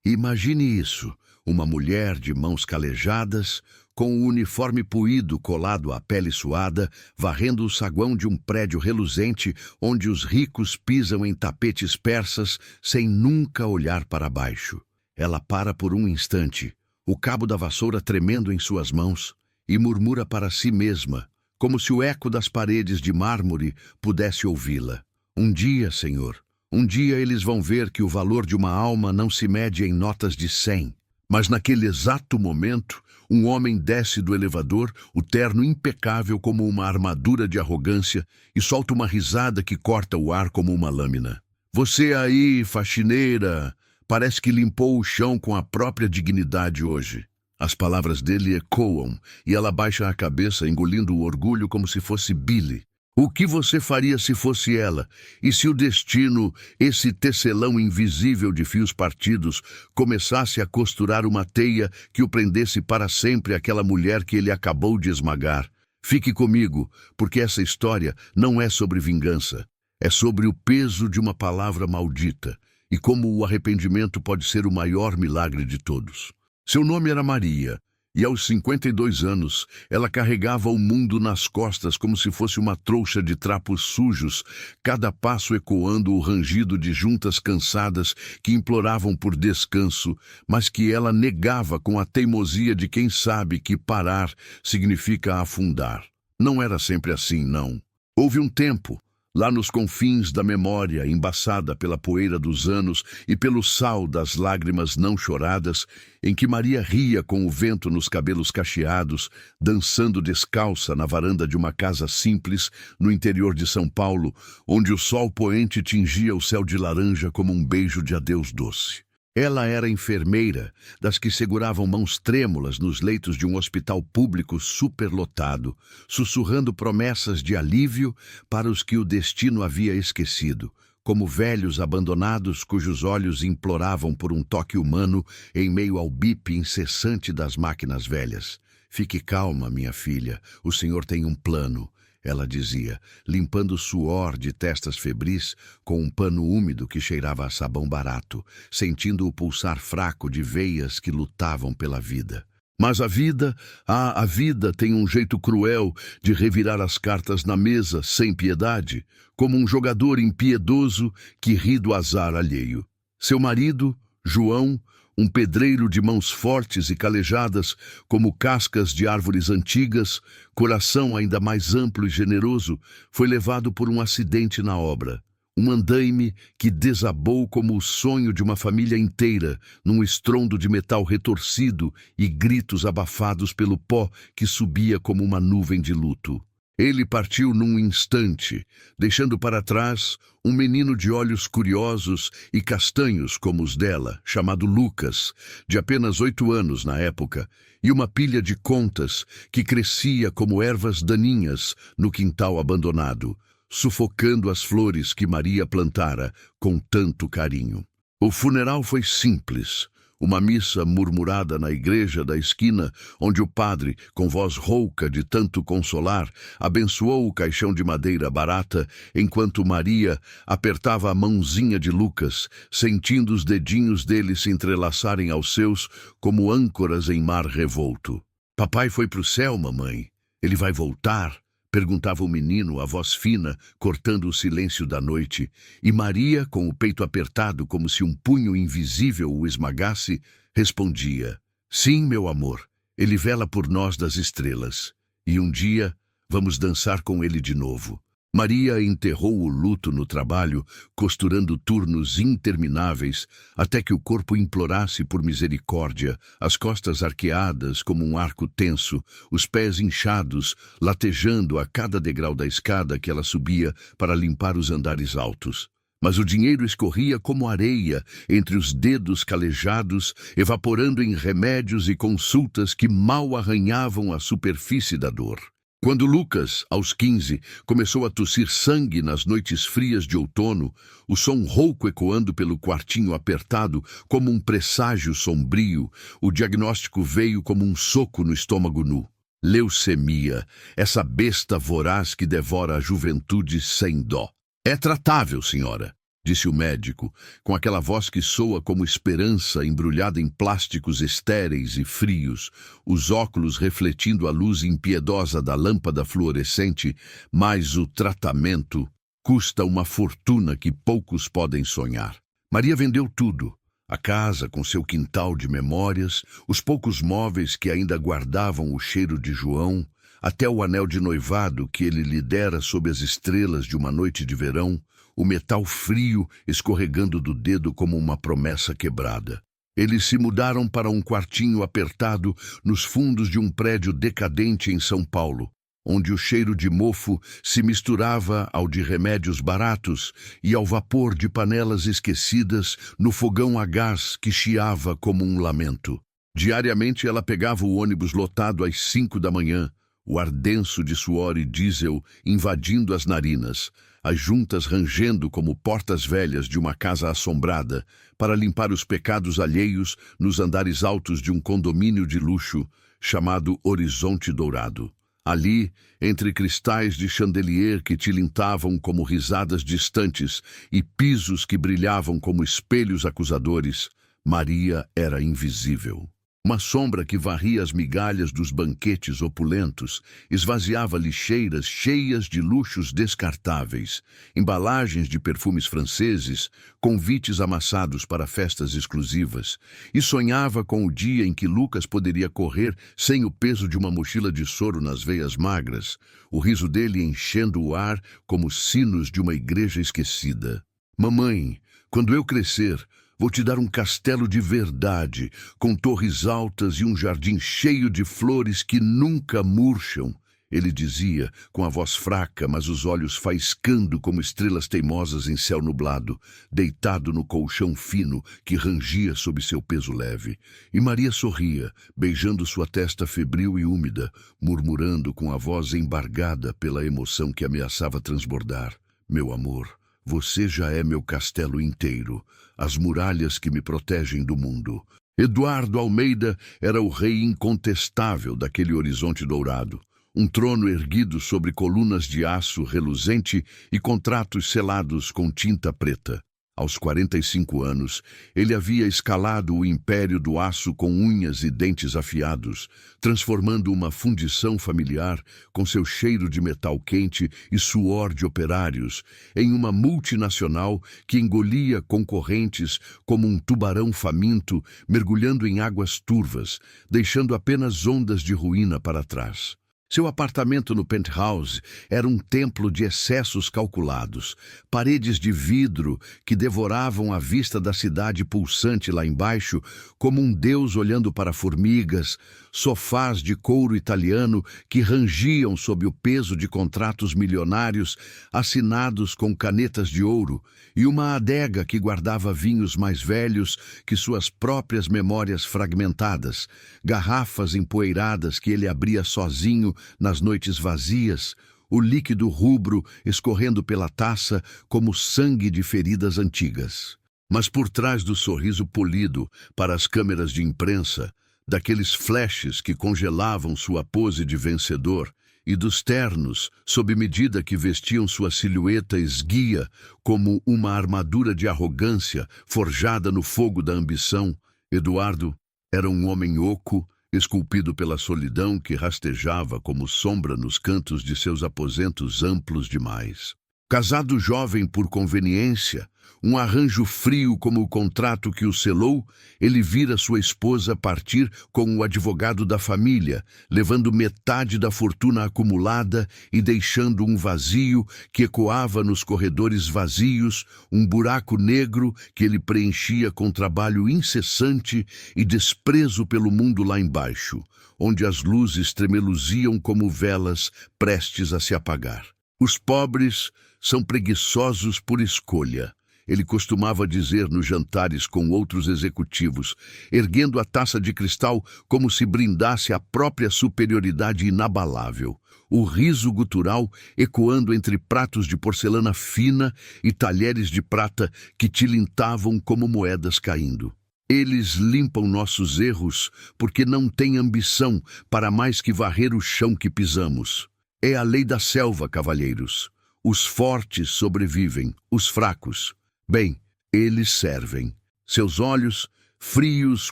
Imagine isso, uma mulher de mãos calejadas, com o uniforme puído colado à pele suada, varrendo o saguão de um prédio reluzente onde os ricos pisam em tapetes persas sem nunca olhar para baixo. Ela para por um instante, o cabo da vassoura tremendo em suas mãos, e murmura para si mesma, como se o eco das paredes de mármore pudesse ouvi-la. Um dia, Senhor, um dia eles vão ver que o valor de uma alma não se mede em notas de 100. Mas naquele exato momento, um homem desce do elevador, o terno impecável como uma armadura de arrogância, e solta uma risada que corta o ar como uma lâmina. Você aí, faxineira, parece que limpou o chão com a própria dignidade hoje. As palavras dele ecoam, e ela baixa a cabeça, engolindo o orgulho como se fosse Billy. O que você faria se fosse ela? E se o destino, esse tecelão invisível de fios partidos, começasse a costurar uma teia que o prendesse para sempre àquela mulher que ele acabou de esmagar? Fique comigo, porque essa história não é sobre vingança. É sobre o peso de uma palavra maldita, e como o arrependimento pode ser o maior milagre de todos. Seu nome era Maria. E aos 52 anos, ela carregava o mundo nas costas como se fosse uma trouxa de trapos sujos, cada passo ecoando o rangido de juntas cansadas que imploravam por descanso, mas que ela negava com a teimosia de quem sabe que parar significa afundar. Não era sempre assim, não. Houve um tempo, lá nos confins da memória, embaçada pela poeira dos anos e pelo sal das lágrimas não choradas, em que Maria ria com o vento nos cabelos cacheados, dançando descalça na varanda de uma casa simples no interior de São Paulo, onde o sol poente tingia o céu de laranja como um beijo de adeus doce. Ela era enfermeira, das que seguravam mãos trêmulas nos leitos de um hospital público superlotado, sussurrando promessas de alívio para os que o destino havia esquecido, como velhos abandonados cujos olhos imploravam por um toque humano em meio ao bip incessante das máquinas velhas. Fique calma, minha filha, o Senhor tem um plano. Ela dizia, limpando o suor de testas febris com um pano úmido que cheirava a sabão barato, sentindo o pulsar fraco de veias que lutavam pela vida. Mas a vida tem um jeito cruel de revirar as cartas na mesa sem piedade, como um jogador impiedoso que ri do azar alheio. Seu marido, João, um pedreiro de mãos fortes e calejadas como cascas de árvores antigas, coração ainda mais amplo e generoso, foi levado por um acidente na obra. Um andaime que desabou como o sonho de uma família inteira, num estrondo de metal retorcido e gritos abafados pelo pó que subia como uma nuvem de luto. Ele partiu num instante, deixando para trás um menino de olhos curiosos e castanhos como os dela, chamado Lucas, de apenas 8 anos na época, e uma pilha de contas que crescia como ervas daninhas no quintal abandonado, sufocando as flores que Maria plantara com tanto carinho. O funeral foi simples. Uma missa murmurada na igreja da esquina, onde o padre, com voz rouca de tanto consolar, abençoou o caixão de madeira barata, enquanto Maria apertava a mãozinha de Lucas, sentindo os dedinhos dele se entrelaçarem aos seus como âncoras em mar revolto. Papai foi pro céu, mamãe. Ele vai voltar? Perguntava o menino, a voz fina, cortando o silêncio da noite, e Maria, com o peito apertado como se um punho invisível o esmagasse, respondia, sim, meu amor, ele vela por nós das estrelas, e um dia vamos dançar com ele de novo. Maria enterrou o luto no trabalho, costurando turnos intermináveis, até que o corpo implorasse por misericórdia, as costas arqueadas como um arco tenso, os pés inchados, latejando a cada degrau da escada que ela subia para limpar os andares altos. Mas o dinheiro escorria como areia entre os dedos calejados, evaporando em remédios e consultas que mal arranhavam a superfície da dor. Quando Lucas, aos 15, começou a tossir sangue nas noites frias de outono, o som rouco ecoando pelo quartinho apertado como um presságio sombrio, o diagnóstico veio como um soco no estômago nu. Leucemia, essa besta voraz que devora a juventude sem dó. É tratável, senhora, disse o médico, com aquela voz que soa como esperança embrulhada em plásticos estéreis e frios, os óculos refletindo a luz impiedosa da lâmpada fluorescente, mas o tratamento custa uma fortuna que poucos podem sonhar. Maria vendeu tudo. A casa com seu quintal de memórias, os poucos móveis que ainda guardavam o cheiro de João, até o anel de noivado que ele lhe dera sob as estrelas de uma noite de verão, o metal frio escorregando do dedo como uma promessa quebrada. Eles se mudaram para um quartinho apertado nos fundos de um prédio decadente em São Paulo, onde o cheiro de mofo se misturava ao de remédios baratos e ao vapor de panelas esquecidas no fogão a gás que chiava como um lamento. Diariamente ela pegava o ônibus lotado às 5 da manhã, o ar denso de suor e diesel invadindo as narinas, as juntas rangendo como portas velhas de uma casa assombrada, para limpar os pecados alheios nos andares altos de um condomínio de luxo chamado Horizonte Dourado. Ali, entre cristais de chandelier que tilintavam como risadas distantes e pisos que brilhavam como espelhos acusadores, Maria era invisível. Uma sombra que varria as migalhas dos banquetes opulentos, esvaziava lixeiras cheias de luxos descartáveis, embalagens de perfumes franceses, convites amassados para festas exclusivas, e sonhava com o dia em que Lucas poderia correr sem o peso de uma mochila de soro nas veias magras, o riso dele enchendo o ar como sinos de uma igreja esquecida. Mamãe, quando eu crescer, vou te dar um castelo de verdade, com torres altas e um jardim cheio de flores que nunca murcham, ele dizia, com a voz fraca, mas os olhos faiscando como estrelas teimosas em céu nublado, deitado no colchão fino que rangia sob seu peso leve. E Maria sorria, beijando sua testa febril e úmida, murmurando com a voz embargada pela emoção que ameaçava transbordar: meu amor, você já é meu castelo inteiro, as muralhas que me protegem do mundo. Eduardo Almeida era o rei incontestável daquele horizonte dourado. Um trono erguido sobre colunas de aço reluzente e contratos selados com tinta preta. Aos 45 anos, ele havia escalado o império do aço com unhas e dentes afiados, transformando uma fundição familiar com seu cheiro de metal quente e suor de operários em uma multinacional que engolia concorrentes como um tubarão faminto mergulhando em águas turvas, deixando apenas ondas de ruína para trás. Seu apartamento no penthouse era um templo de excessos calculados, paredes de vidro que devoravam a vista da cidade pulsante lá embaixo, como um deus olhando para formigas, sofás de couro italiano que rangiam sob o peso de contratos milionários assinados com canetas de ouro, e uma adega que guardava vinhos mais velhos que suas próprias memórias fragmentadas, garrafas empoeiradas que ele abria sozinho nas noites vazias, o líquido rubro escorrendo pela taça como sangue de feridas antigas. Mas por trás do sorriso polido para as câmeras de imprensa, daqueles flashes que congelavam sua pose de vencedor e dos ternos, sob medida que vestiam sua silhueta esguia como uma armadura de arrogância forjada no fogo da ambição, Eduardo era um homem oco, esculpido pela solidão que rastejava como sombra nos cantos de seus aposentos amplos demais. Casado jovem por conveniência, um arranjo frio como o contrato que o selou, ele vira sua esposa partir com o advogado da família, levando metade da fortuna acumulada e deixando um vazio que ecoava nos corredores vazios, um buraco negro que ele preenchia com trabalho incessante e desprezo pelo mundo lá embaixo, onde as luzes tremeluziam como velas prestes a se apagar. Os pobres são preguiçosos por escolha, ele costumava dizer nos jantares com outros executivos, erguendo a taça de cristal como se brindasse a própria superioridade inabalável, o riso gutural ecoando entre pratos de porcelana fina e talheres de prata que tilintavam como moedas caindo. Eles limpam nossos erros porque não têm ambição para mais que varrer o chão que pisamos. É a lei da selva, cavalheiros. Os fortes sobrevivem, os fracos Bem, eles servem. Seus olhos, frios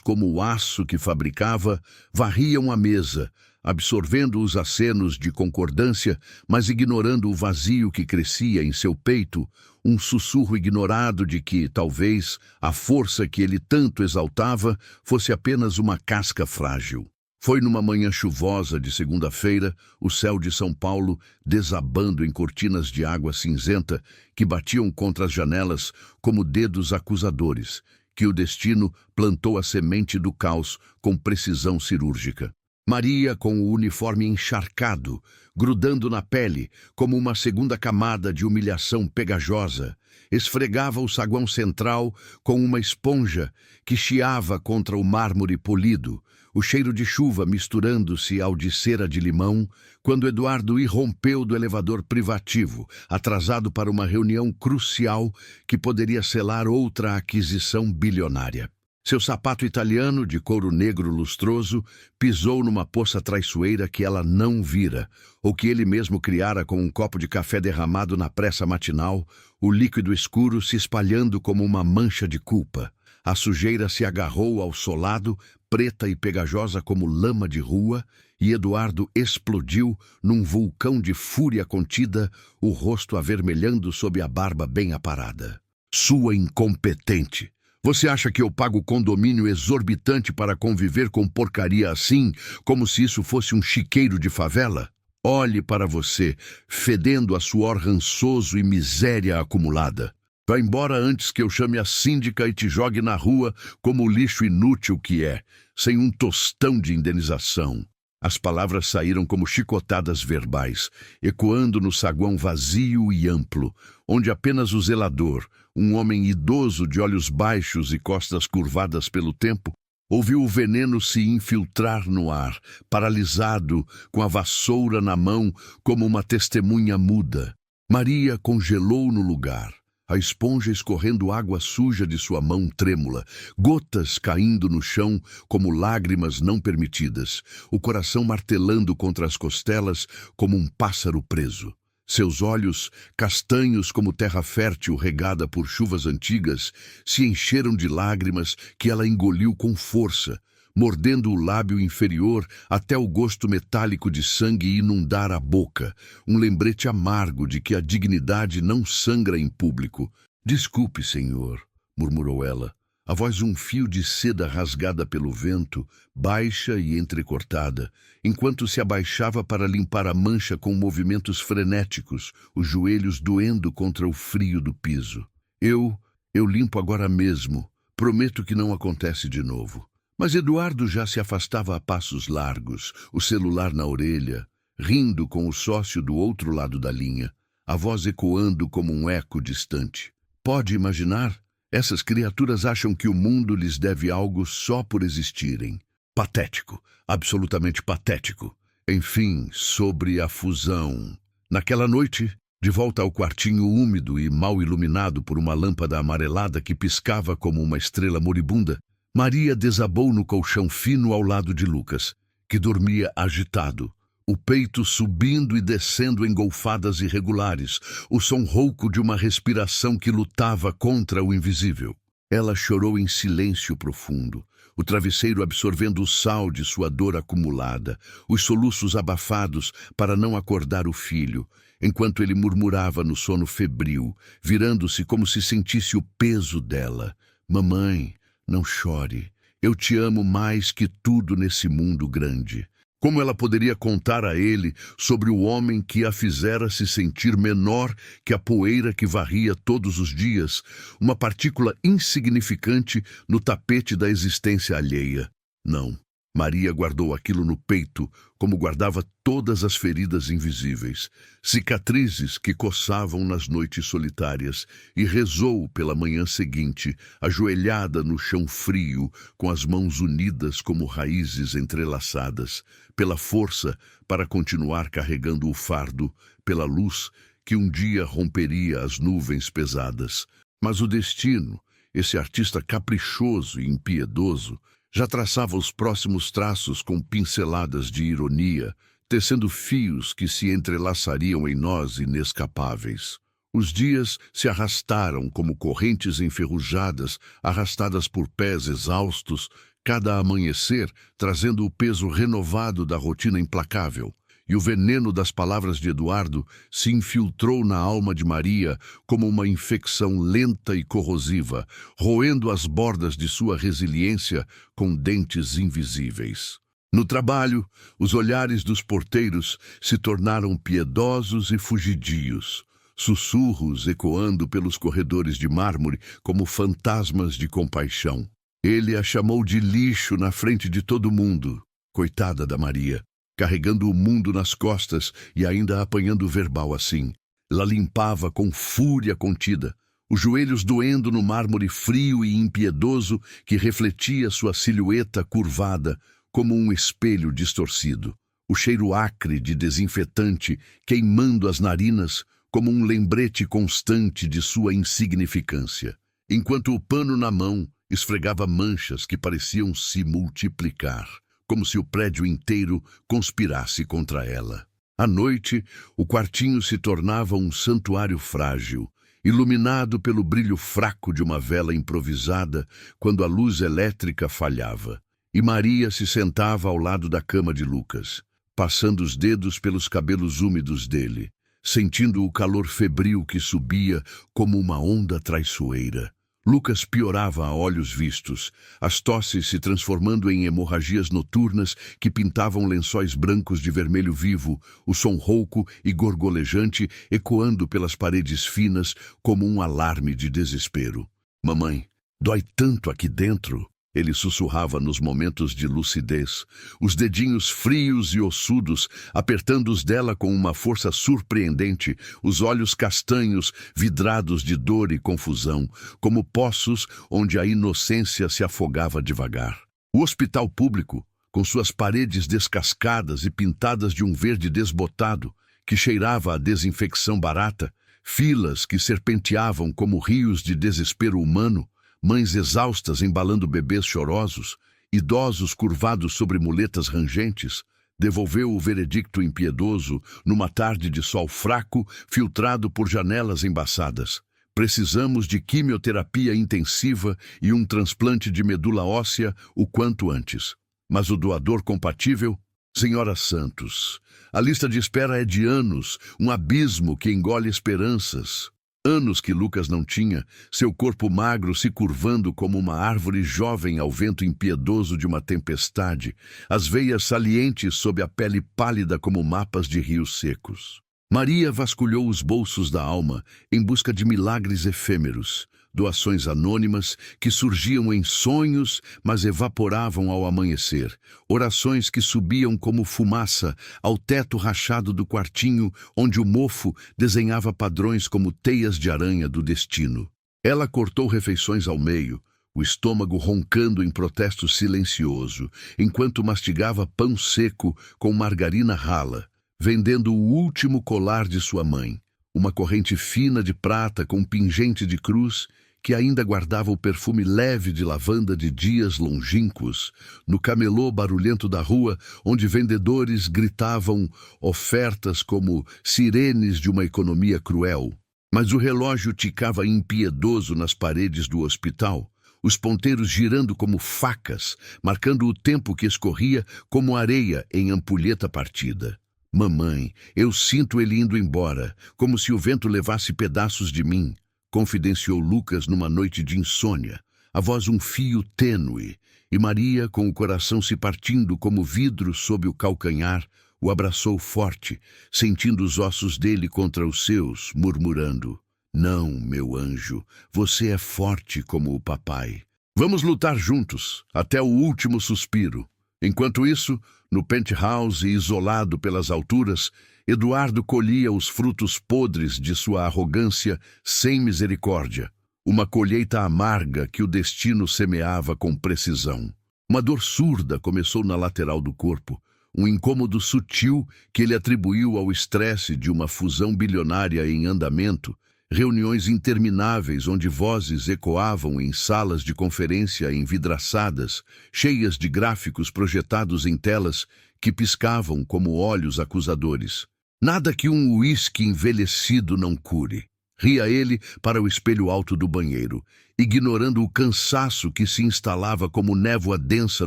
como o aço que fabricava, varriam a mesa, absorvendo os acenos de concordância, mas ignorando o vazio que crescia em seu peito, um sussurro ignorado de que, talvez, a força que ele tanto exaltava fosse apenas uma casca frágil. Foi numa manhã chuvosa de segunda-feira, o céu de São Paulo desabando em cortinas de água cinzenta que batiam contra as janelas como dedos acusadores, que o destino plantou a semente do caos com precisão cirúrgica. Maria, com o uniforme encharcado, grudando na pele como uma segunda camada de humilhação pegajosa, esfregava o saguão central com uma esponja que chiava contra o mármore polido, o cheiro de chuva misturando-se ao de cera de limão, quando Eduardo irrompeu do elevador privativo, atrasado para uma reunião crucial que poderia selar outra aquisição bilionária. Seu sapato italiano, de couro negro lustroso, pisou numa poça traiçoeira que ela não vira, ou que ele mesmo criara com um copo de café derramado na pressa matinal, o líquido escuro se espalhando como uma mancha de culpa. A sujeira se agarrou ao solado, preta e pegajosa como lama de rua, e Eduardo explodiu num vulcão de fúria contida, o rosto avermelhando sob a barba bem aparada. Sua incompetente! Você acha que eu pago condomínio exorbitante para conviver com porcaria assim, como se isso fosse um chiqueiro de favela? Olhe para você, fedendo a suor rançoso e miséria acumulada. Vá embora antes que eu chame a síndica e te jogue na rua como o lixo inútil que é, sem um tostão de indenização. As palavras saíram como chicotadas verbais, ecoando no saguão vazio e amplo, onde apenas o zelador, um homem idoso de olhos baixos e costas curvadas pelo tempo, ouviu o veneno se infiltrar no ar, paralisado, com a vassoura na mão como uma testemunha muda. Maria congelou no lugar, a esponja escorrendo água suja de sua mão trêmula, gotas caindo no chão como lágrimas não permitidas, o coração martelando contra as costelas como um pássaro preso. Seus olhos, castanhos como terra fértil regada por chuvas antigas, se encheram de lágrimas que ela engoliu com força, mordendo o lábio inferior até o gosto metálico de sangue inundar a boca, um lembrete amargo de que a dignidade não sangra em público. "Desculpe, senhor", murmurou ela, a voz um fio de seda rasgada pelo vento, baixa e entrecortada, enquanto se abaixava para limpar a mancha com movimentos frenéticos, os joelhos doendo contra o frio do piso. Eu limpo agora mesmo. Prometo que não acontece de novo." Mas Eduardo já se afastava a passos largos, o celular na orelha, rindo com o sócio do outro lado da linha, a voz ecoando como um eco distante. "Pode imaginar? Essas criaturas acham que o mundo lhes deve algo só por existirem. Patético, absolutamente patético. Enfim, sobre a fusão. Naquela noite, de volta ao quartinho úmido e mal iluminado por uma lâmpada amarelada que piscava como uma estrela moribunda, Maria desabou no colchão fino ao lado de Lucas, que dormia agitado, o peito subindo e descendo em golfadas irregulares, o som rouco de uma respiração que lutava contra o invisível. Ela chorou em silêncio profundo, o travesseiro absorvendo o sal de sua dor acumulada, os soluços abafados para não acordar o filho, enquanto ele murmurava no sono febril, virando-se como se sentisse o peso dela. "Mamãe, não chore. Eu te amo mais que tudo nesse mundo grande." Como ela poderia contar a ele sobre o homem que a fizera se sentir menor que a poeira que varria todos os dias, uma partícula insignificante no tapete da existência alheia? Não. Maria guardou aquilo no peito, como guardava todas as feridas invisíveis, cicatrizes que coçavam nas noites solitárias, e rezou pela manhã seguinte, ajoelhada no chão frio, com as mãos unidas como raízes entrelaçadas, pela força para continuar carregando o fardo, pela luz que um dia romperia as nuvens pesadas. Mas o destino, esse artista caprichoso e impiedoso, já traçava os próximos traços com pinceladas de ironia, tecendo fios que se entrelaçariam em nós inescapáveis. Os dias se arrastaram como correntes enferrujadas, arrastadas por pés exaustos, cada amanhecer trazendo o peso renovado da rotina implacável. E o veneno das palavras de Eduardo se infiltrou na alma de Maria como uma infecção lenta e corrosiva, roendo as bordas de sua resiliência com dentes invisíveis. No trabalho, os olhares dos porteiros se tornaram piedosos e fugidios, sussurros ecoando pelos corredores de mármore como fantasmas de compaixão. Ele a chamou de lixo na frente de todo mundo. Coitada da Maria, carregando o mundo nas costas e ainda apanhando verbal assim. Ela limpava com fúria contida, os joelhos doendo no mármore frio e impiedoso que refletia sua silhueta curvada como um espelho distorcido. O cheiro acre de desinfetante queimando as narinas como um lembrete constante de sua insignificância, enquanto o pano na mão esfregava manchas que pareciam se multiplicar, como se o prédio inteiro conspirasse contra ela. À noite, o quartinho se tornava um santuário frágil, iluminado pelo brilho fraco de uma vela improvisada quando a luz elétrica falhava. E Maria se sentava ao lado da cama de Lucas, passando os dedos pelos cabelos úmidos dele, sentindo o calor febril que subia como uma onda traiçoeira. Lucas piorava a olhos vistos, as tosses se transformando em hemorragias noturnas que pintavam lençóis brancos de vermelho vivo, o som rouco e gorgolejante ecoando pelas paredes finas como um alarme de desespero. "Mamãe, dói tanto aqui dentro", ele sussurrava nos momentos de lucidez, os dedinhos frios e ossudos apertando os dela com uma força surpreendente, os olhos castanhos vidrados de dor e confusão, como poços onde a inocência se afogava devagar. O hospital público, com suas paredes descascadas e pintadas de um verde desbotado, que cheirava a desinfecção barata, filas que serpenteavam como rios de desespero humano, mães exaustas embalando bebês chorosos, idosos curvados sobre muletas rangentes, devolveu o veredicto impiedoso numa tarde de sol fraco, filtrado por janelas embaçadas. "Precisamos de quimioterapia intensiva e um transplante de medula óssea o quanto antes." Mas o doador compatível? Senhora Santos, a lista de espera é de anos, um abismo que engole esperanças. Anos que Lucas não tinha, seu corpo magro se curvando como uma árvore jovem ao vento impiedoso de uma tempestade, as veias salientes sob a pele pálida como mapas de rios secos. Maria vasculhou os bolsos da alma em busca de milagres efêmeros, doações anônimas que surgiam em sonhos, mas evaporavam ao amanhecer, orações que subiam como fumaça ao teto rachado do quartinho onde o mofo desenhava padrões como teias de aranha do destino. Ela cortou refeições ao meio, o estômago roncando em protesto silencioso, enquanto mastigava pão seco com margarina rala, vendendo o último colar de sua mãe, uma corrente fina de prata com pingente de cruz que ainda guardava o perfume leve de lavanda de dias longínquos, no camelô barulhento da rua, onde vendedores gritavam ofertas como sirenes de uma economia cruel. Mas o relógio ticava impiedoso nas paredes do hospital, os ponteiros girando como facas, marcando o tempo que escorria como areia em ampulheta partida. "Mamãe, eu sinto ele indo embora, como se o vento levasse pedaços de mim", confidenciou Lucas numa noite de insônia, a voz um fio tênue, e Maria, com o coração se partindo como vidro sob o calcanhar, o abraçou forte, sentindo os ossos dele contra os seus, murmurando: "Não, meu anjo, você é forte como o papai. Vamos lutar juntos, até o último suspiro." Enquanto isso, no penthouse isolado pelas alturas, Eduardo colhia os frutos podres de sua arrogância sem misericórdia, uma colheita amarga que o destino semeava com precisão. Uma dor surda começou na lateral do corpo, um incômodo sutil que ele atribuiu ao estresse de uma fusão bilionária em andamento, reuniões intermináveis onde vozes ecoavam em salas de conferência envidraçadas, cheias de gráficos projetados em telas que piscavam como olhos acusadores. Nada que um uísque envelhecido não cure. Ria ele para o espelho alto do banheiro, ignorando o cansaço que se instalava como névoa densa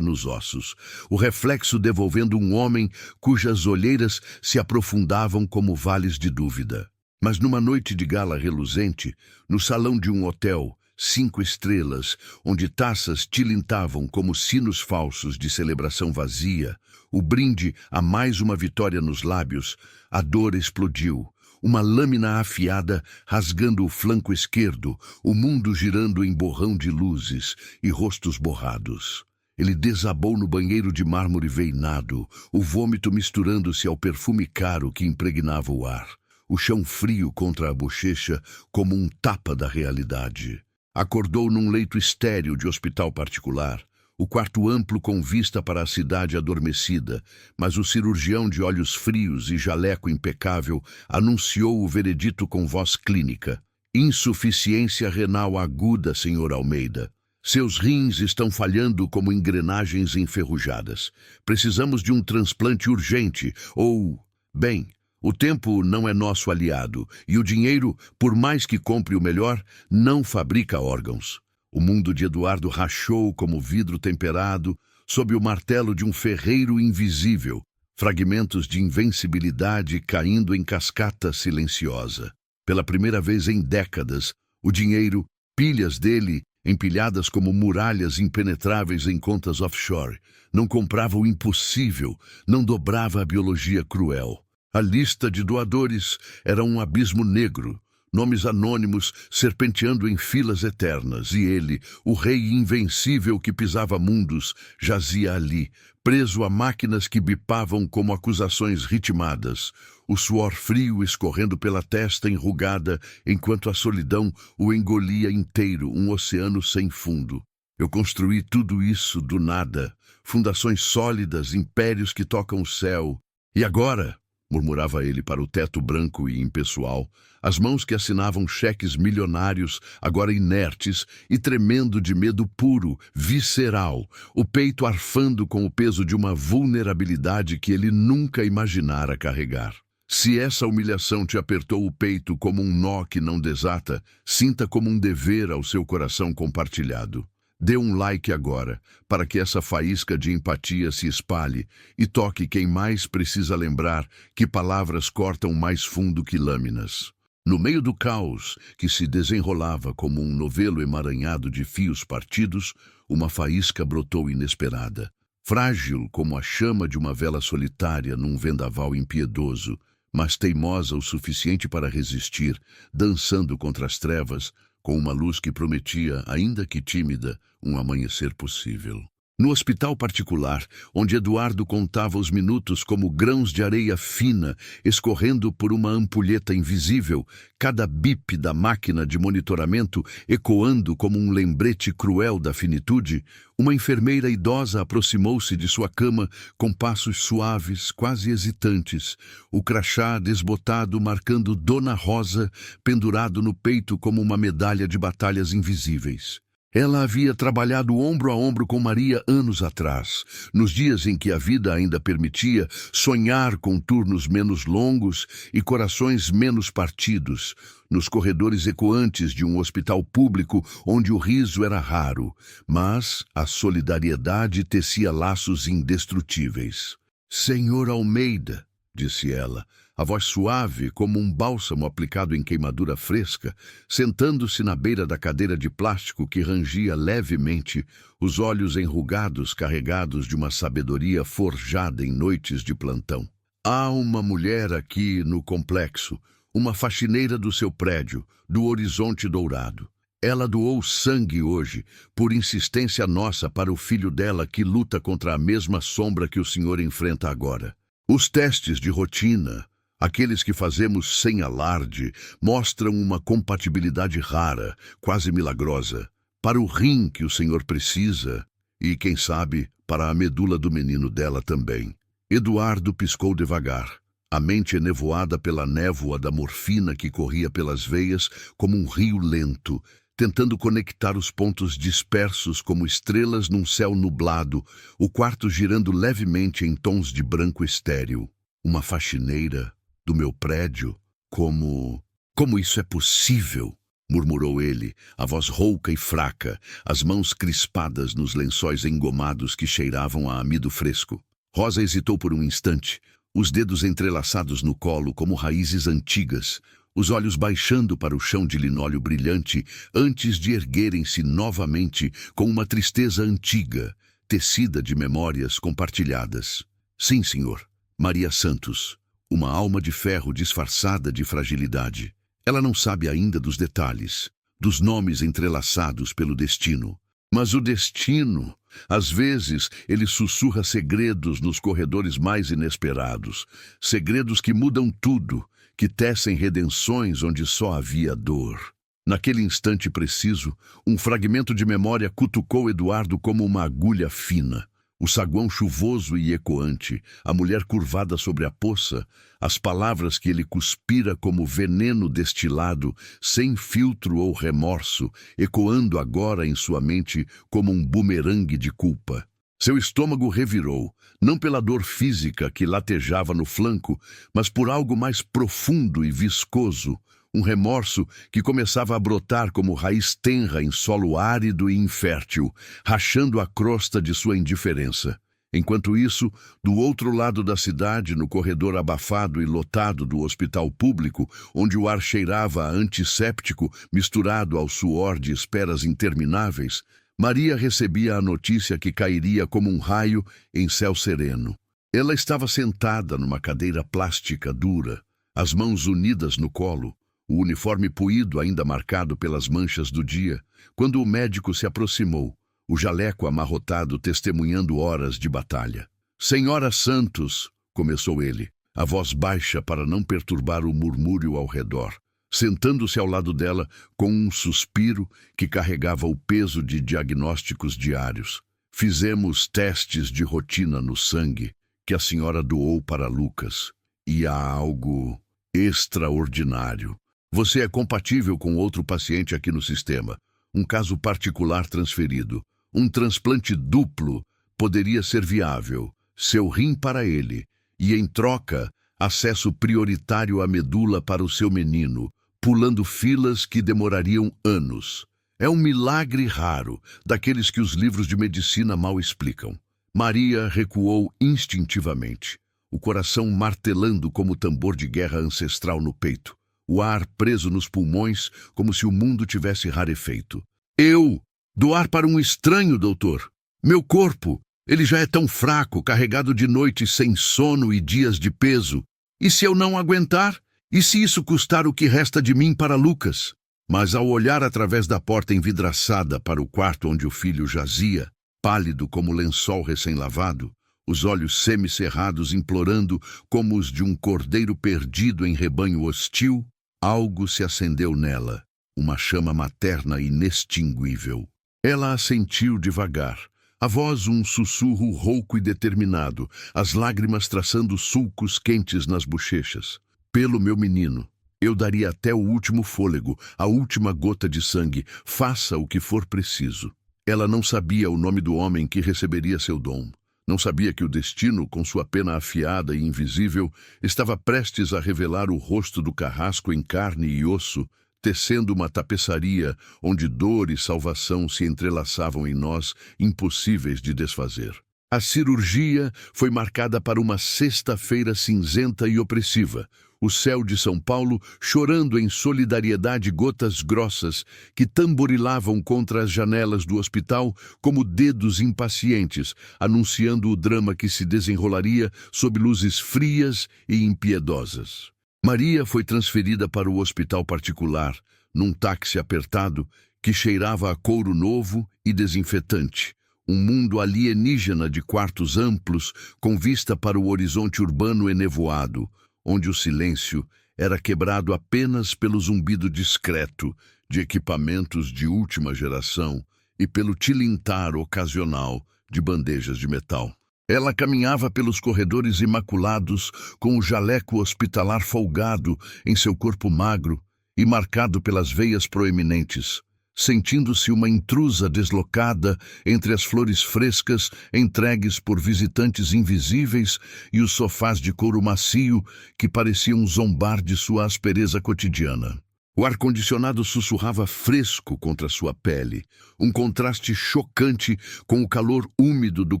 nos ossos, o reflexo devolvendo um homem cujas olheiras se aprofundavam como vales de dúvida. Mas numa noite de gala reluzente, no salão de um hotel, 5 estrelas, onde taças tilintavam como sinos falsos de celebração vazia, o brinde a mais uma vitória nos lábios, a dor explodiu. Uma lâmina afiada rasgando o flanco esquerdo, o mundo girando em borrão de luzes e rostos borrados. Ele desabou no banheiro de mármore veinado, o vômito misturando-se ao perfume caro que impregnava o ar. O chão frio contra a bochecha como um tapa da realidade. Acordou num leito estéril de hospital particular. O quarto amplo com vista para a cidade adormecida, mas o cirurgião de olhos frios e jaleco impecável anunciou o veredito com voz clínica. Insuficiência renal aguda, Sr. Almeida. Seus rins estão falhando como engrenagens enferrujadas. Precisamos de um transplante urgente, ou... Bem, o tempo não é nosso aliado, e o dinheiro, por mais que compre o melhor, não fabrica órgãos. O mundo de Eduardo rachou como vidro temperado sob o martelo de um ferreiro invisível, fragmentos de invencibilidade caindo em cascata silenciosa. Pela primeira vez em décadas, o dinheiro, pilhas dele, empilhadas como muralhas impenetráveis em contas offshore, não comprava o impossível, não dobrava a biologia cruel. A lista de doadores era um abismo negro, nomes anônimos serpenteando em filas eternas, e ele, o rei invencível que pisava mundos, jazia ali, preso a máquinas que bipavam como acusações ritmadas, o suor frio escorrendo pela testa enrugada, enquanto a solidão o engolia inteiro, um oceano sem fundo. Eu construí tudo isso do nada, fundações sólidas, impérios que tocam o céu. E agora, murmurava ele para o teto branco e impessoal, as mãos que assinavam cheques milionários, agora inertes e tremendo de medo puro, visceral, o peito arfando com o peso de uma vulnerabilidade que ele nunca imaginara carregar. Se essa humilhação te apertou o peito como um nó que não desata, sinta como um dever ao seu coração compartilhado. Dê um like agora, para que essa faísca de empatia se espalhe e toque quem mais precisa lembrar que palavras cortam mais fundo que lâminas. No meio do caos, que se desenrolava como um novelo emaranhado de fios partidos, uma faísca brotou inesperada. Frágil como a chama de uma vela solitária num vendaval impiedoso, mas teimosa o suficiente para resistir, dançando contra as trevas, com uma luz que prometia, ainda que tímida, um amanhecer possível. No hospital particular, onde Eduardo contava os minutos como grãos de areia fina escorrendo por uma ampulheta invisível, cada bip da máquina de monitoramento ecoando como um lembrete cruel da finitude, uma enfermeira idosa aproximou-se de sua cama com passos suaves, quase hesitantes, o crachá desbotado marcando Dona Rosa pendurado no peito como uma medalha de batalhas invisíveis. Ela havia trabalhado ombro a ombro com Maria anos atrás, nos dias em que a vida ainda permitia sonhar com turnos menos longos e corações menos partidos, nos corredores ecoantes de um hospital público onde o riso era raro, mas a solidariedade tecia laços indestrutíveis. "Senhor Almeida", disse ela, a voz suave como um bálsamo aplicado em queimadura fresca, sentando-se na beira da cadeira de plástico que rangia levemente, os olhos enrugados carregados de uma sabedoria forjada em noites de plantão. "Há uma mulher aqui no complexo, uma faxineira do seu prédio, do Horizonte Dourado. Ela doou sangue hoje, por insistência nossa para o filho dela que luta contra a mesma sombra que o senhor enfrenta agora. Os testes de rotina, aqueles que fazemos sem alarde, mostram uma compatibilidade rara, quase milagrosa, para o rim que o senhor precisa e, quem sabe, para a medula do menino dela também." Eduardo piscou devagar, a mente enevoada pela névoa da morfina que corria pelas veias como um rio lento, tentando conectar os pontos dispersos como estrelas num céu nublado, o quarto girando levemente em tons de branco estéril. Uma faxineira do meu prédio, como Como isso é possível? Murmurou ele, a voz rouca e fraca, as mãos crispadas nos lençóis engomados que cheiravam a amido fresco. Rosa hesitou por um instante, os dedos entrelaçados no colo como raízes antigas, os olhos baixando para o chão de linóleo brilhante antes de erguerem-se novamente com uma tristeza antiga, tecida de memórias compartilhadas. Sim, senhor. Maria Santos, uma alma de ferro disfarçada de fragilidade. Ela não sabe ainda dos detalhes, dos nomes entrelaçados pelo destino. Mas o destino, às vezes, ele sussurra segredos nos corredores mais inesperados, segredos que mudam tudo, que tecem redenções onde só havia dor. Naquele instante preciso, um fragmento de memória cutucou Eduardo como uma agulha fina. O saguão chuvoso e ecoante, a mulher curvada sobre a poça, as palavras que ele cuspira como veneno destilado, sem filtro ou remorso, ecoando agora em sua mente como um bumerangue de culpa. Seu estômago revirou, não pela dor física que latejava no flanco, mas por algo mais profundo e viscoso, um remorso que começava a brotar como raiz tenra em solo árido e infértil, rachando a crosta de sua indiferença. Enquanto isso, do outro lado da cidade, no corredor abafado e lotado do hospital público, onde o ar cheirava a antisséptico misturado ao suor de esperas intermináveis, Maria recebia a notícia que cairia como um raio em céu sereno. Ela estava sentada numa cadeira plástica dura, as mãos unidas no colo, o uniforme puído ainda marcado pelas manchas do dia, quando o médico se aproximou, o jaleco amarrotado testemunhando horas de batalha. "Senhora Santos", começou ele, a voz baixa para não perturbar o murmúrio ao redor, sentando-se ao lado dela com um suspiro que carregava o peso de diagnósticos diários. "Fizemos testes de rotina no sangue que a senhora doou para Lucas, e há algo extraordinário. Você é compatível com outro paciente aqui no sistema. Um caso particular transferido. Um transplante duplo poderia ser viável. Seu rim para ele. E, em troca, acesso prioritário à medula para o seu menino, pulando filas que demorariam anos. É um milagre raro, daqueles que os livros de medicina mal explicam." Maria recuou instintivamente, o coração martelando como tambor de guerra ancestral no peito. O ar preso nos pulmões, como se o mundo tivesse rarefeito. "Eu? Doar para um estranho, doutor? Meu corpo, ele já é tão fraco, carregado de noites sem sono e dias de peso. E se eu não aguentar? E se isso custar o que resta de mim para Lucas?" Mas ao olhar através da porta envidraçada para o quarto onde o filho jazia, pálido como lençol recém-lavado, os olhos semicerrados implorando como os de um cordeiro perdido em rebanho hostil, algo se acendeu nela, uma chama materna inextinguível. Ela assentiu devagar, a voz um sussurro rouco e determinado, as lágrimas traçando sulcos quentes nas bochechas. "Pelo meu menino, eu daria até o último fôlego, a última gota de sangue, faça o que for preciso." Ela não sabia o nome do homem que receberia seu dom. Não sabia que o destino, com sua pena afiada e invisível, estava prestes a revelar o rosto do carrasco em carne e osso, tecendo uma tapeçaria onde dor e salvação se entrelaçavam em nós, impossíveis de desfazer. A cirurgia foi marcada para uma sexta-feira cinzenta e opressiva, o céu de São Paulo chorando em solidariedade gotas grossas que tamborilavam contra as janelas do hospital como dedos impacientes, anunciando o drama que se desenrolaria sob luzes frias e impiedosas. Maria foi transferida para o hospital particular, num táxi apertado que cheirava a couro novo e desinfetante. Um mundo alienígena de quartos amplos com vista para o horizonte urbano enevoado, onde o silêncio era quebrado apenas pelo zumbido discreto de equipamentos de última geração e pelo tilintar ocasional de bandejas de metal. Ela caminhava pelos corredores imaculados com o jaleco hospitalar folgado em seu corpo magro e marcado pelas veias proeminentes, sentindo-se uma intrusa deslocada entre as flores frescas entregues por visitantes invisíveis e os sofás de couro macio que pareciam zombar de sua aspereza cotidiana. O ar-condicionado sussurrava fresco contra sua pele, um contraste chocante com o calor úmido do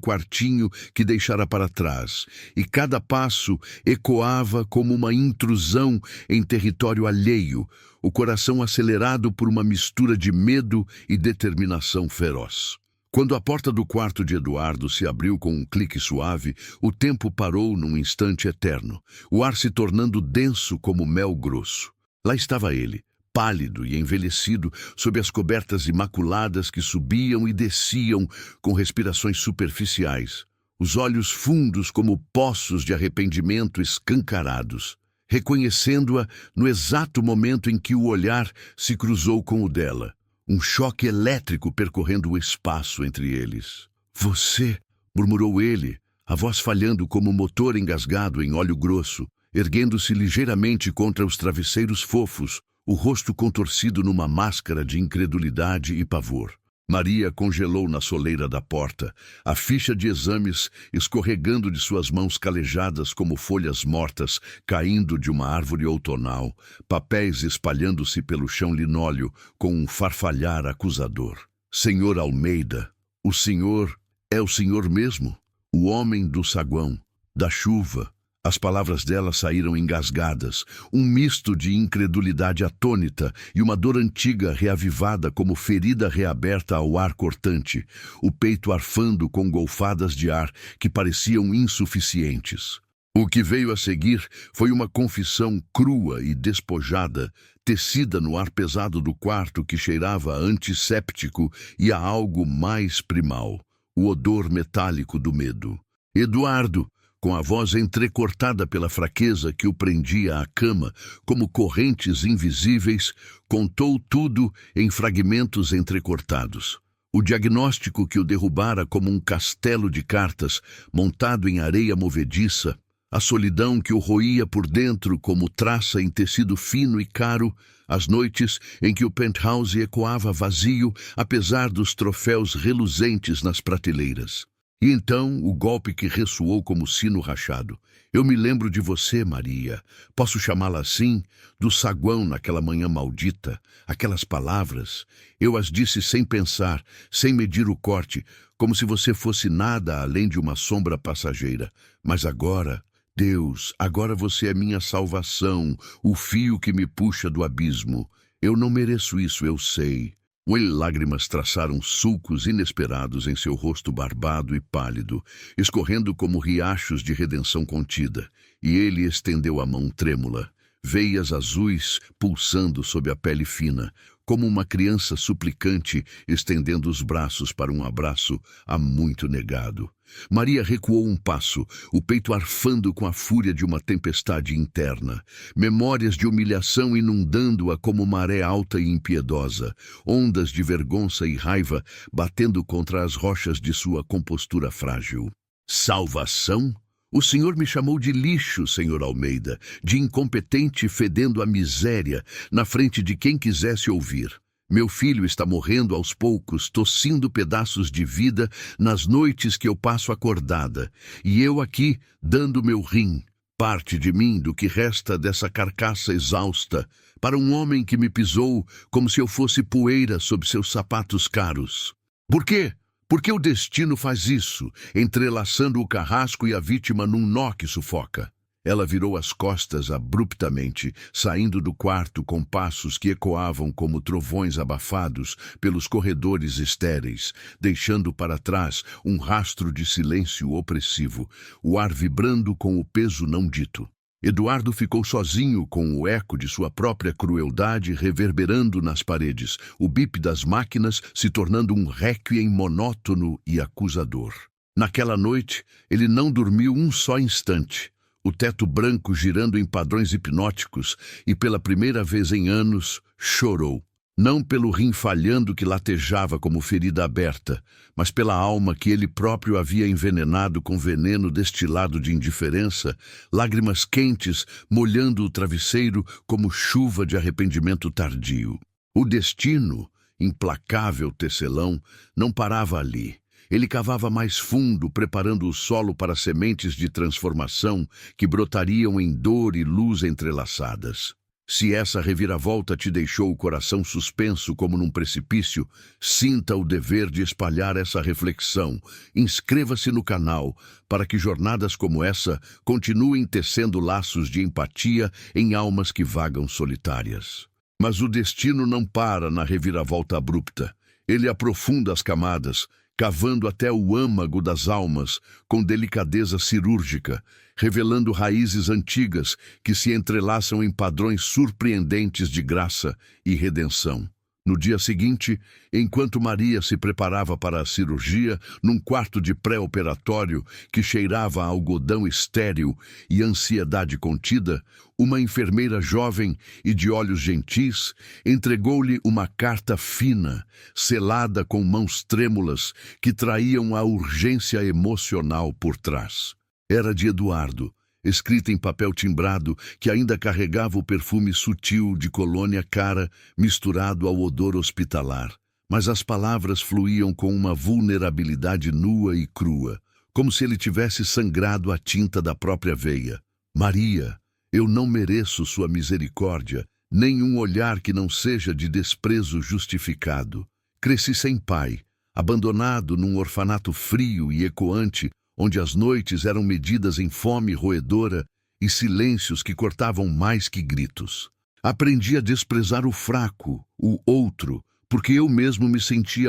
quartinho que deixara para trás, e cada passo ecoava como uma intrusão em território alheio, o coração acelerado por uma mistura de medo e determinação feroz. Quando a porta do quarto de Eduardo se abriu com um clique suave, o tempo parou num instante eterno, o ar se tornando denso como mel grosso. Lá estava ele, pálido e envelhecido, sob as cobertas imaculadas que subiam e desciam com respirações superficiais, os olhos fundos como poços de arrependimento escancarados, reconhecendo-a no exato momento em que o olhar se cruzou com o dela, um choque elétrico percorrendo o espaço entre eles. "Você", murmurou ele, a voz falhando como motor engasgado em óleo grosso, erguendo-se ligeiramente contra os travesseiros fofos, o rosto contorcido numa máscara de incredulidade e pavor. Maria congelou na soleira da porta, a ficha de exames escorregando de suas mãos calejadas como folhas mortas caindo de uma árvore outonal, papéis espalhando-se pelo chão linóleo com um farfalhar acusador. "Senhor Almeida, o senhor é o senhor mesmo? O homem do saguão, da chuva." As palavras dela saíram engasgadas, um misto de incredulidade atônita e uma dor antiga reavivada como ferida reaberta ao ar cortante, o peito arfando com golfadas de ar que pareciam insuficientes. O que veio a seguir foi uma confissão crua e despojada, tecida no ar pesado do quarto que cheirava a antisséptico e a algo mais primal, o odor metálico do medo. "Eduardo", com a voz entrecortada pela fraqueza que o prendia à cama, como correntes invisíveis, contou tudo em fragmentos entrecortados. O diagnóstico que o derrubara como um castelo de cartas montado em areia movediça, a solidão que o roía por dentro como traça em tecido fino e caro, as noites em que o penthouse ecoava vazio apesar dos troféus reluzentes nas prateleiras. E então o golpe que ressoou como sino rachado. "Eu me lembro de você, Maria. Posso chamá-la assim? Do saguão naquela manhã maldita. Aquelas palavras. Eu as disse sem pensar, sem medir o corte, como se você fosse nada além de uma sombra passageira. Mas agora, Deus, agora você é minha salvação, o fio que me puxa do abismo. Eu não mereço isso, eu sei." Lágrimas traçaram sulcos inesperados em seu rosto barbado e pálido, escorrendo como riachos de redenção contida, e ele estendeu a mão trêmula, veias azuis pulsando sob a pele fina, como uma criança suplicante estendendo os braços para um abraço há muito negado. Maria recuou um passo, o peito arfando com a fúria de uma tempestade interna, memórias de humilhação inundando-a como maré alta e impiedosa, ondas de vergonha e raiva batendo contra as rochas de sua compostura frágil. "Salvação? O senhor me chamou de lixo, senhor Almeida, de incompetente fedendo a miséria na frente de quem quisesse ouvir. Meu filho está morrendo aos poucos, tossindo pedaços de vida nas noites que eu passo acordada, e eu aqui dando meu rim, parte de mim do que resta dessa carcaça exausta, para um homem que me pisou como se eu fosse poeira sob seus sapatos caros. Por quê? Por que o destino faz isso, entrelaçando o carrasco e a vítima num nó que sufoca?" Ela virou as costas abruptamente, saindo do quarto com passos que ecoavam como trovões abafados pelos corredores estéreis, deixando para trás um rastro de silêncio opressivo, o ar vibrando com o peso não dito. Eduardo ficou sozinho com o eco de sua própria crueldade reverberando nas paredes, o bip das máquinas se tornando um réquiem monótono e acusador. Naquela noite, ele não dormiu um só instante, o teto branco girando em padrões hipnóticos e, pela primeira vez em anos, chorou. Não pelo rim falhando que latejava como ferida aberta, mas pela alma que ele próprio havia envenenado com veneno destilado de indiferença, lágrimas quentes molhando o travesseiro como chuva de arrependimento tardio. O destino, implacável tecelão, não parava ali. Ele cavava mais fundo, preparando o solo para sementes de transformação que brotariam em dor e luz entrelaçadas. Se essa reviravolta te deixou o coração suspenso como num precipício, sinta o dever de espalhar essa reflexão. Inscreva-se no canal para que jornadas como essa continuem tecendo laços de empatia em almas que vagam solitárias. Mas o destino não para na reviravolta abrupta. Ele aprofunda as camadas, cavando até o âmago das almas com delicadeza cirúrgica, revelando raízes antigas que se entrelaçam em padrões surpreendentes de graça e redenção. No dia seguinte, enquanto Maria se preparava para a cirurgia, num quarto de pré-operatório que cheirava a algodão estéril e ansiedade contida, uma enfermeira jovem e de olhos gentis entregou-lhe uma carta fina, selada com mãos trêmulas que traíam a urgência emocional por trás. Era de Eduardo, escrita em papel timbrado que ainda carregava o perfume sutil de colônia cara misturado ao odor hospitalar. Mas as palavras fluíam com uma vulnerabilidade nua e crua, como se ele tivesse sangrado a tinta da própria veia. Maria, eu não mereço sua misericórdia, nem um olhar que não seja de desprezo justificado. Cresci sem pai, abandonado num orfanato frio e ecoante, onde as noites eram medidas em fome roedora e silêncios que cortavam mais que gritos. Aprendi a desprezar o fraco, o outro, porque eu mesmo me sentia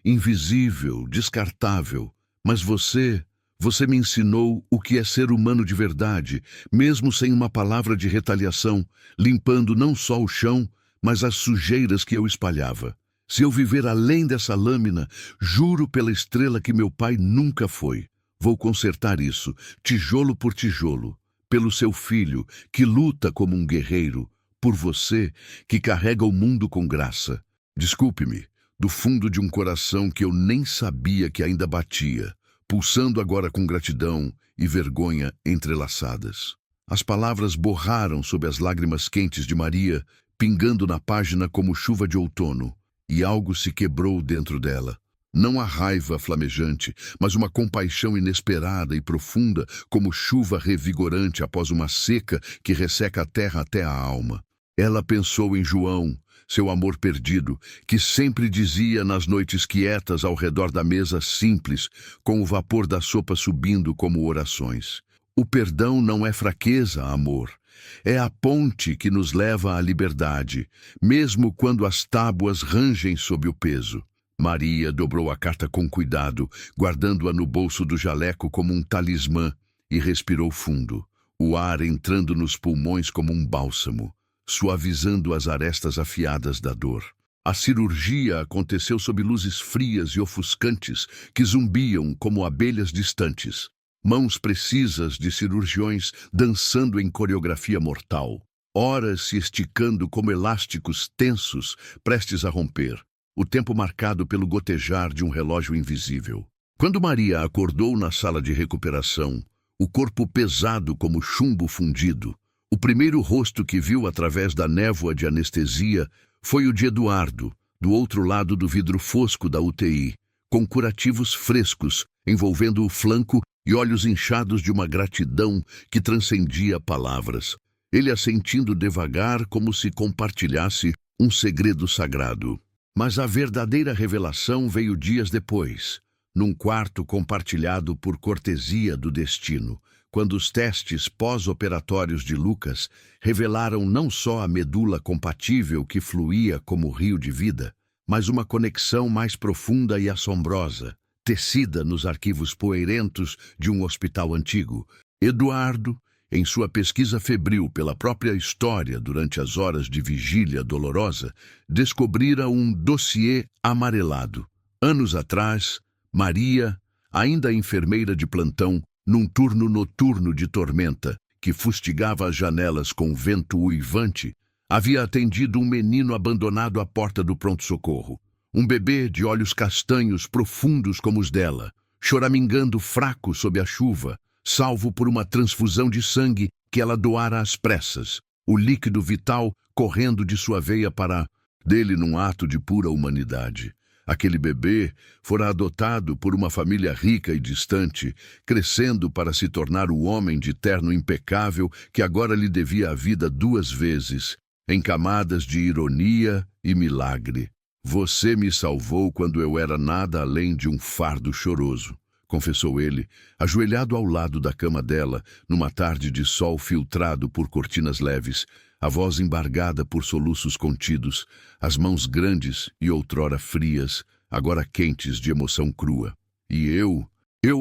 invisível, descartável. Mas você me ensinou o que é ser humano de verdade, mesmo sem uma palavra de retaliação, limpando não só o chão, mas as sujeiras que eu espalhava. Se eu viver além dessa lâmina, juro pela estrela que meu pai nunca foi. Vou consertar isso, tijolo por tijolo, pelo seu filho, que luta como um guerreiro, por você, que carrega o mundo com graça. Desculpe-me, do fundo de um coração que eu nem sabia que ainda batia, pulsando agora com gratidão e vergonha entrelaçadas. As palavras borraram sob as lágrimas quentes de Maria, pingando na página como chuva de outono, e algo se quebrou dentro dela. Não a raiva flamejante, mas uma compaixão inesperada e profunda, como chuva revigorante após uma seca que resseca a terra até a alma. Ela pensou em João, seu amor perdido, que sempre dizia nas noites quietas ao redor da mesa simples, com o vapor da sopa subindo como orações. O perdão não é fraqueza, amor. É a ponte que nos leva à liberdade, mesmo quando as tábuas rangem sob o peso. Maria dobrou a carta com cuidado, guardando-a no bolso do jaleco como um talismã, e respirou fundo, o ar entrando nos pulmões como um bálsamo, suavizando as arestas afiadas da dor. A cirurgia aconteceu sob luzes frias e ofuscantes que zumbiam como abelhas distantes, mãos precisas de cirurgiões dançando em coreografia mortal, horas se esticando como elásticos tensos, prestes a romper. O tempo marcado pelo gotejar de um relógio invisível. Quando Maria acordou na sala de recuperação, o corpo pesado como chumbo fundido, o primeiro rosto que viu através da névoa de anestesia foi o de Eduardo, do outro lado do vidro fosco da UTI, com curativos frescos envolvendo o flanco e olhos inchados de uma gratidão que transcendia palavras. Ele assentindo devagar como se compartilhasse um segredo sagrado. Mas a verdadeira revelação veio dias depois, num quarto compartilhado por cortesia do destino, quando os testes pós-operatórios de Lucas revelaram não só a medula compatível que fluía como rio de vida, mas uma conexão mais profunda e assombrosa, tecida nos arquivos poeirentos de um hospital antigo. Eduardo, em sua pesquisa febril pela própria história durante as horas de vigília dolorosa, descobrira um dossiê amarelado. Anos atrás, Maria, ainda enfermeira de plantão, num turno noturno de tormenta, que fustigava as janelas com vento uivante, havia atendido um menino abandonado à porta do pronto-socorro. Um bebê de olhos castanhos profundos como os dela, choramingando fraco sob a chuva, salvo por uma transfusão de sangue que ela doara às pressas, o líquido vital correndo de sua veia para dele num ato de pura humanidade. Aquele bebê fora adotado por uma família rica e distante, crescendo para se tornar o homem de terno impecável que agora lhe devia a vida 2 vezes, em camadas de ironia e milagre. Você me salvou quando eu era nada além de um fardo choroso, confessou ele, ajoelhado ao lado da cama dela, numa tarde de sol filtrado por cortinas leves, a voz embargada por soluços contidos, as mãos grandes e outrora frias, agora quentes de emoção crua. E eu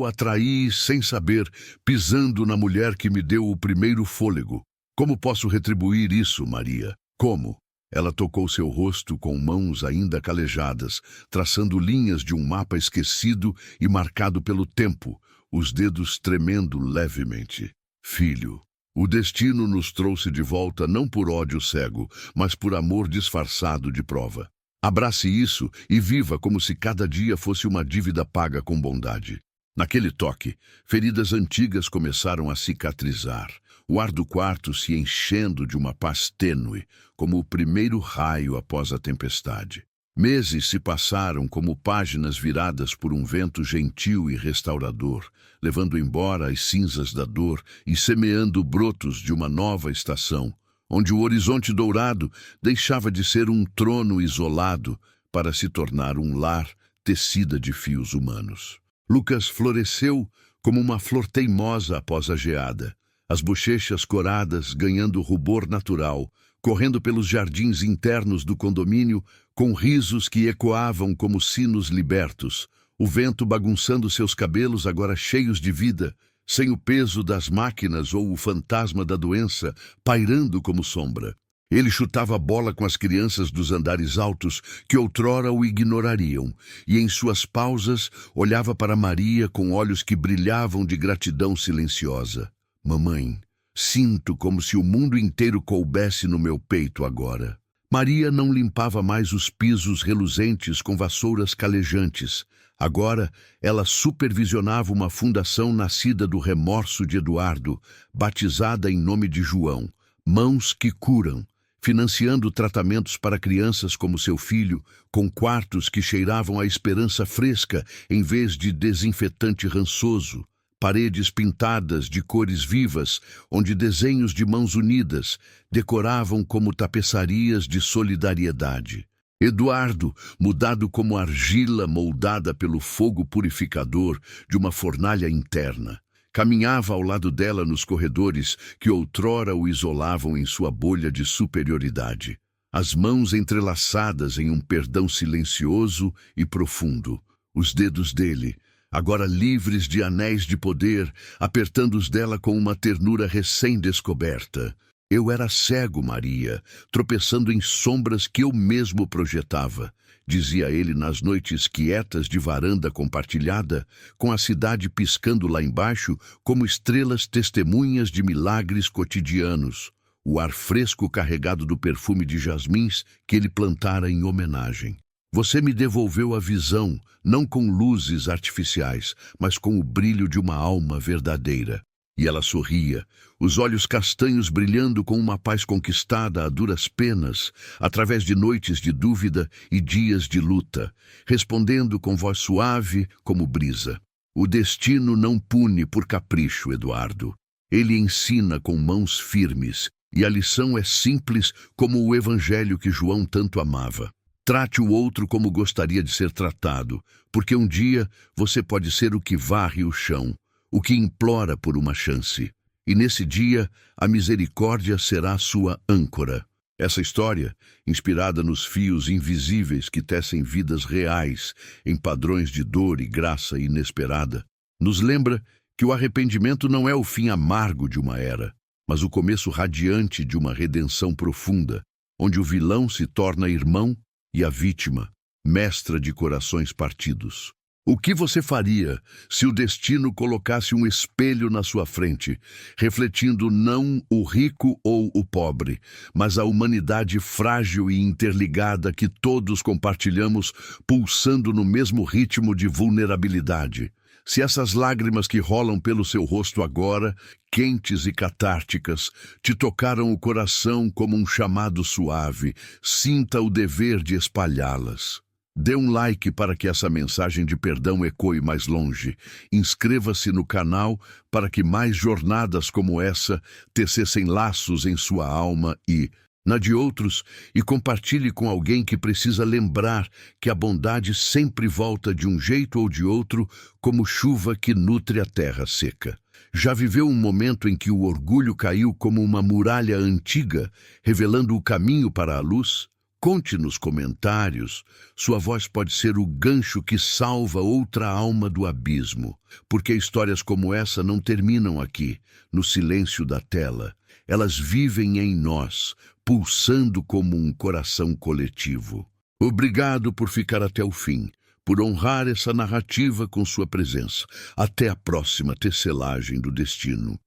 a traí sem saber, pisando na mulher que me deu o primeiro fôlego. Como posso retribuir isso, Maria? Como? Ela tocou seu rosto com mãos ainda calejadas, traçando linhas de um mapa esquecido e marcado pelo tempo, os dedos tremendo levemente. Filho, o destino nos trouxe de volta não por ódio cego, mas por amor disfarçado de prova. Abrace isso e viva como se cada dia fosse uma dívida paga com bondade. Naquele toque, feridas antigas começaram a cicatrizar, o ar do quarto se enchendo de uma paz tênue, como o primeiro raio após a tempestade. Meses se passaram como páginas viradas por um vento gentil e restaurador, levando embora as cinzas da dor e semeando brotos de uma nova estação, onde o horizonte dourado deixava de ser um trono isolado para se tornar um lar tecida de fios humanos. Lucas floresceu como uma flor teimosa após a geada, as bochechas coradas ganhando rubor natural, correndo pelos jardins internos do condomínio com risos que ecoavam como sinos libertos, o vento bagunçando seus cabelos agora cheios de vida, sem o peso das máquinas ou o fantasma da doença pairando como sombra. Ele chutava a bola com as crianças dos andares altos que outrora o ignorariam, e em suas pausas olhava para Maria com olhos que brilhavam de gratidão silenciosa. Mamãe, sinto como se o mundo inteiro coubesse no meu peito agora. Maria não limpava mais os pisos reluzentes com vassouras calejantes. Agora, ela supervisionava uma fundação nascida do remorso de Eduardo, batizada em nome de João, Mãos que Curam, financiando tratamentos para crianças como seu filho, com quartos que cheiravam a esperança fresca em vez de desinfetante rançoso, paredes pintadas de cores vivas, onde desenhos de mãos unidas decoravam como tapeçarias de solidariedade. Eduardo, mudado como argila moldada pelo fogo purificador de uma fornalha interna, caminhava ao lado dela nos corredores que outrora o isolavam em sua bolha de superioridade, as mãos entrelaçadas em um perdão silencioso e profundo, os dedos dele, agora livres de anéis de poder, apertando os dela com uma ternura recém-descoberta. Eu era cego, Maria, tropeçando em sombras que eu mesmo projetava, dizia ele nas noites quietas de varanda compartilhada, com a cidade piscando lá embaixo como estrelas testemunhas de milagres cotidianos, o ar fresco carregado do perfume de jasmins que ele plantara em homenagem. Você me devolveu a visão, não com luzes artificiais, mas com o brilho de uma alma verdadeira. E ela sorria, os olhos castanhos brilhando com uma paz conquistada a duras penas, através de noites de dúvida e dias de luta, respondendo com voz suave como brisa. O destino não pune por capricho, Eduardo. Ele ensina com mãos firmes, e a lição é simples como o evangelho que João tanto amava. Trate o outro como gostaria de ser tratado, porque um dia você pode ser o que varre o chão, o que implora por uma chance. E nesse dia, a misericórdia será sua âncora. Essa história, inspirada nos fios invisíveis que tecem vidas reais, em padrões de dor e graça inesperada, nos lembra que o arrependimento não é o fim amargo de uma era, mas o começo radiante de uma redenção profunda, onde o vilão se torna irmão e a vítima, mestra de corações partidos. O que você faria se o destino colocasse um espelho na sua frente, refletindo não o rico ou o pobre, mas a humanidade frágil e interligada que todos compartilhamos, pulsando no mesmo ritmo de vulnerabilidade? Se essas lágrimas que rolam pelo seu rosto agora, quentes e catárticas, te tocaram o coração como um chamado suave, sinta o dever de espalhá-las. Dê um like para que essa mensagem de perdão ecoe mais longe. Inscreva-se no canal para que mais jornadas como essa tecessem laços em sua alma e na de outros, e compartilhe com alguém que precisa lembrar que a bondade sempre volta de um jeito ou de outro, como chuva que nutre a terra seca. Já viveu um momento em que o orgulho caiu como uma muralha antiga, revelando o caminho para a luz? Conte nos comentários. Sua voz pode ser o gancho que salva outra alma do abismo, porque histórias como essa não terminam aqui, no silêncio da tela. Elas vivem em nós, pulsando como um coração coletivo. Obrigado por ficar até o fim, por honrar essa narrativa com sua presença. Até a próxima tecelagem do destino.